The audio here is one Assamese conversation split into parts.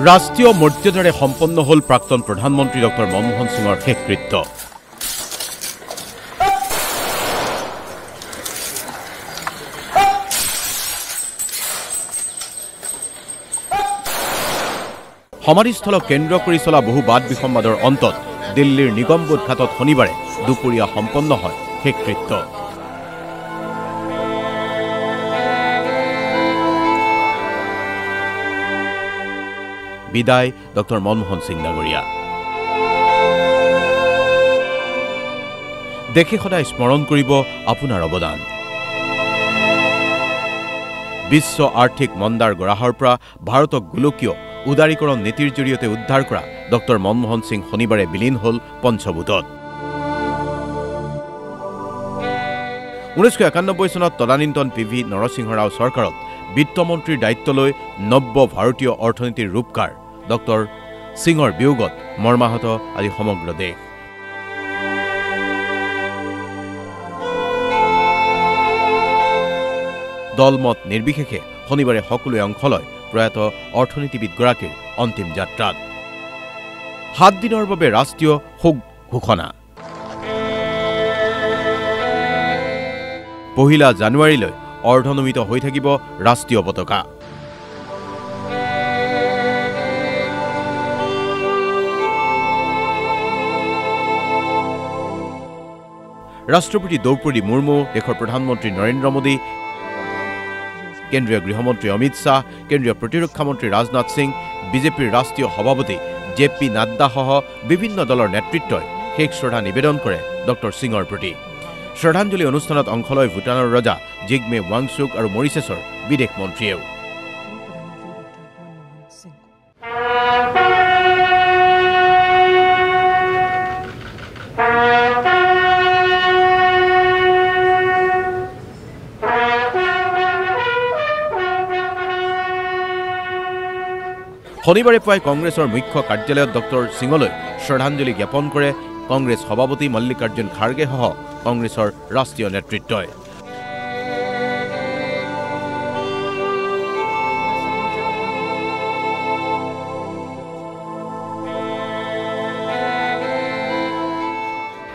ৰাষ্ট্ৰীয় মৰ্যাদাৰে সম্পন্ন হ'ল প্ৰাক্তন প্ৰধানমন্ত্ৰী ডক্টৰ মনমোহন সিঙৰ শেষকৃত্য। সমাধিস্থলক কেন্দ্ৰ কৰি চলা বহু বাদ বিসম্বাদৰ অন্তত দিল্লীৰ নিগমবোধ ঘাটত শনিবাৰে দুপৰীয়া সম্পন্ন হয় শেষকৃত্য। বিদায় ডক্টৰ মনমোহন সিং ডাঙৰীয়া। দেশে সদায় স্মৰণ কৰিব আপোনাৰ অৱদান। বিশ্ব আৰ্থিক মন্দাৰ গৰাহৰ পৰা ভাৰতক গোলকীয় উদাৰীকৰণ নীতিৰ জৰিয়তে উদ্ধাৰ কৰা ডক্টৰ মনমোহন সিং শনিবাৰে বিলীন হ'ল পঞ্চভূতত। 1991 চনত তদানীন্তন PV নৰসিংহ ৰাও চৰকাৰত বিত্তমন্ত্ৰীৰ দায়িত্ব লৈ নব্য ভাৰতীয় অৰ্থনীতিৰ ৰূপকাৰ ডক্টৰ সিঙৰ বিয়োগত মৰ্মাহত আজি সমগ্ৰ দেশ। দলমত নিৰ্বিশেষে শনিবাৰে সকলোৱে অংশ লয় প্ৰয়াত অৰ্থনীতিবিদগৰাকীৰ অন্তিম যাত্ৰাত। 7 দিনৰ বাবে ৰাষ্ট্ৰীয় শোক ঘোষণা। 1 জানুৱাৰীলৈ অৰ্ধনমিত হৈ থাকিব ৰাষ্ট্ৰীয় পতাকা। ৰাষ্ট্ৰপতি দ্ৰৌপদী মুৰ্মু, দেশৰ প্ৰধানমন্ত্ৰী নৰেন্দ্ৰ মোদী, কেন্দ্ৰীয় গৃহমন্ত্ৰী অমিত শ্বাহ, কেন্দ্ৰীয় প্ৰতিৰক্ষা মন্ত্ৰী ৰাজনাথ সিং, বিজেপিৰ ৰাষ্ট্ৰীয় সভাপতি JP নাড্ডাসহ বিভিন্ন দলৰ নেতৃত্বই শেষ শ্ৰদ্ধা নিবেদন কৰে ডক্টৰ সিঙৰ প্ৰতি। শ্ৰদ্ধাঞ্জলি অনুষ্ঠানত অংশ লয় ভূটানৰ ৰজা জিগমে ৱাংচুক আৰু মৰিছাছৰ বিদেশ মন্ত্ৰীয়েও। শনিবাৰে পুৱাই কংগ্ৰেছৰ মুখ্য কাৰ্যালয়ত ডক্টৰ সিঙলৈ শ্ৰদ্ধাঞ্জলি জ্ঞাপন কৰে কংগ্ৰেছ সভাপতি মল্লিকাৰ্জুন খাৰ্গেসহ কংগ্ৰেছৰ ৰাষ্ট্ৰীয় নেতৃত্বই।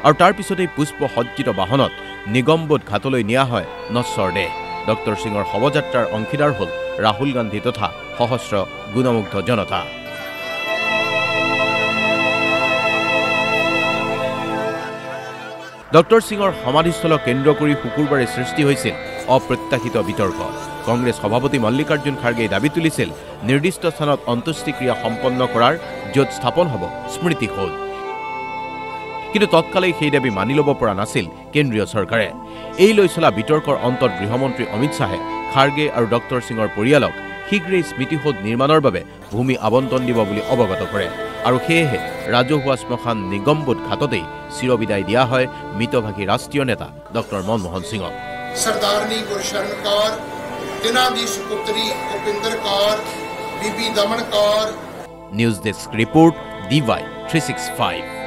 আৰু তাৰ পিছতেই পুষ্প সজ্জিত বাহনত নিগমবোধ ঘাটলৈ নিয়া হয় নশ্বৰ দেহ। ডক্টৰ সিঙৰ শৱযাত্ৰাৰ অংশীদাৰ হ'ল ৰাহুল গান্ধী তথা সহস্ৰ গুণমুগ্ধ জনতা। ডক্টৰ সিঙৰ সমাধিস্থলক কেন্দ্ৰ কৰি শুকুৰবাৰে সৃষ্টি হৈছিল অপ্ৰত্যাশিত বিতৰ্ক। কংগ্ৰেছ সভাপতি মল্লিকাৰ্জুন খাৰ্গেই দাবী তুলিছিল নিৰ্দিষ্ট স্থানত অন্ত্যেষ্টিক্ৰিয়া সম্পন্ন কৰাৰ, য'ত স্থাপন হ'ব স্মৃতিসৌধ। কিন্তু তৎকালেই সেই দাবী মানি ল'ব পৰা নাছিল কেন্দ্ৰীয় চৰকাৰে। এই লৈ চলা বিতৰ্কৰ অন্তত গৃহমন্ত্ৰী অমিত শ্বাহে খাৰ্গে আৰু ডক্টৰ সিঙৰ পৰিয়ালক শীঘ্ৰেই স্মৃতিসৌধ নিৰ্মাণৰ বাবে ভূমি আবণ্টন দিব বুলি অৱগত কৰে। আৰু সেয়েহে ৰাজহুৱা শ্মশান নিগমবোধ ঘাটতেই চিৰবিদায় দিয়া হয় মৃতভাগী ৰাষ্ট্ৰীয় নেতা ডক্টৰ মনমোহন সিঙক। सरदारनी गुरशरण कौर, तिना दी सुपुत्री उपिंदर कौर, बीबी दमन Kaur. News desk report DY 365।